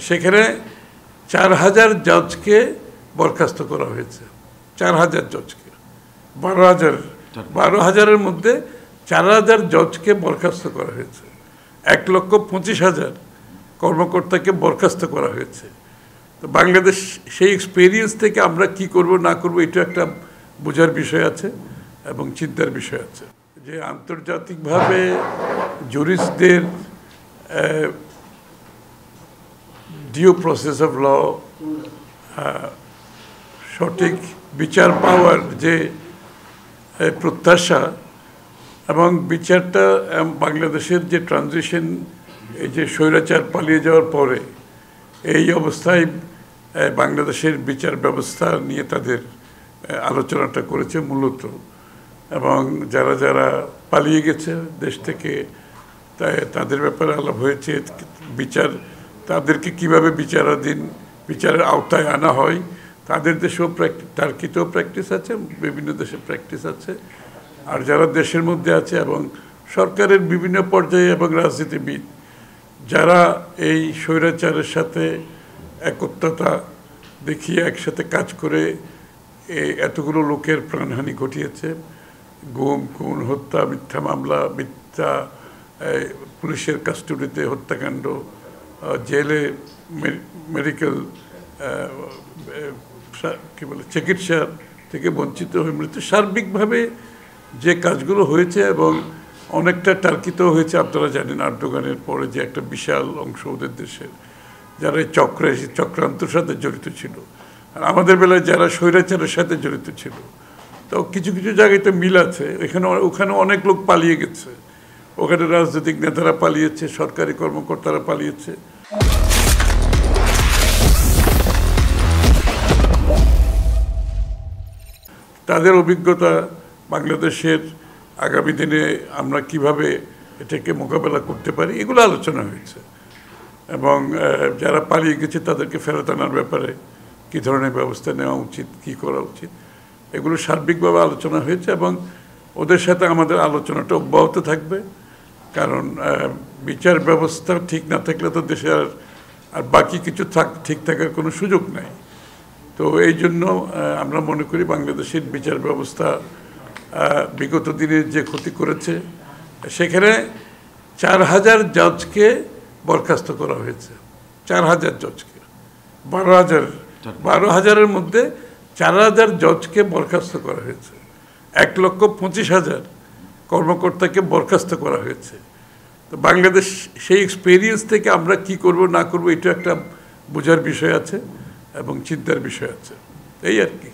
সেখানে 4000 জজকে বরখাস্ত করা হয়েছে। 4000 জজকে, 12,000-এর মধ্যে 4000 জজকে বরখাস্ত করা হয়েছে। 1,25,000 কর্মকর্তাকে বরখাস্ত করা হয়েছে। তো বাংলাদেশ সেই এক্সপেরিয়েন্স থেকে আমরা কি করব না করব এটা একটা বোঝার বিষয় আছে এবং চিন্তার বিষয় আছে। যে আন্তর্জাতিকভাবে জুরিস্টদের ডিউ প্রসেস অফ ল, সঠিক বিচার পাওয়ার যে প্রত্যাশা এবং বিচারটা বাংলাদেশের যে ট্রানজিশন, এই যে স্বৈরাচার পালিয়ে যাওয়ার পরে এই অবস্থায় বাংলাদেশের বিচার ব্যবস্থা নিয়ে তাদের আলোচনাটা করেছে মূলত। এবং যারা যারা পালিয়ে গেছে দেশ থেকে তাদের ব্যাপারে আলাপ হয়েছে। বিচার তাদেরকে কিভাবে বিচারের আওতায় আনা হয়, তাদের দেশেও টার্কিতেও প্র্যাকটিস আছে, বিভিন্ন দেশে প্র্যাকটিস আছে। আর যারা দেশের মধ্যে আছে এবং সরকারের বিভিন্ন পর্যায়ে এবং রাজনীতিবিদ যারা এই স্বৈরাচারের সাথে একত্রতা দেখিয়ে একসাথে কাজ করে এতগুলো লোকের প্রাণহানি ঘটিয়েছে, গুম, খুন, হত্যা, মিথ্যা মামলা, মিথ্যা পুলিশের কাস্টডিতে হত্যাকাণ্ড, জেলে মেডিকেল কী বলে চিকিৎসা থেকে বঞ্চিত হয়ে মৃত্যু, সার্বিকভাবে যে কাজগুলো হয়েছে এবং অনেকটা টার্কিতেও হয়েছে। আপনারা জানেন আর্দোগানের পরে যে একটা বিশাল অংশ ওদের দেশের যারা এই চক্রান্তর সাথে জড়িত ছিল, আর আমাদের বেলায় যারা স্বৈরাচারের সাথে জড়িত ছিল। তো কিছু কিছু জায়গায় তো মিল আছে। ওখানে অনেক লোক পালিয়ে গেছে, ওখানে রাজনৈতিক নেতারা পালিয়েছে, সরকারি কর্মকর্তারা পালিয়েছে। তাদের অভিজ্ঞতা বাংলাদেশের আগামী দিনে আমরা কিভাবে এটাকে মোকাবেলা করতে পারি এগুলো আলোচনা হয়েছে। এবং যারা পালিয়ে গেছে তাদেরকে ফেরত আনার ব্যাপারে কী ধরনের ব্যবস্থা নেওয়া উচিত, কী করা উচিত, এগুলো সার্বিকভাবে আলোচনা হয়েছে। এবং ওদের সাথে আমাদের আলোচনাটা অব্যাহত থাকবে, কারণ বিচার ব্যবস্থা ঠিক না থাকলে তো দেশে আর বাকি কিছু ঠিক থাকার কোনো সুযোগ নাই। তো এই জন্য আমরা মনে করি বাংলাদেশের বিচার ব্যবস্থা বিগত দিনে যে ক্ষতি করেছে, সেখানে 4000 জজকে বরখাস্ত করা হয়েছে। 4000 জজকে, 12,000-এর মধ্যে 4000 জজকে বরখাস্ত করা হয়েছে। 1,25,000 কর্মকর্তাকে বরখাস্ত করা হয়েছে। তো বাংলাদেশ সেই এক্সপেরিয়েন্স থেকে আমরা কি করব না করব এটা একটা বোঝার বিষয় আছে এবং চিন্তার বিষয় আছে, এই আর কি।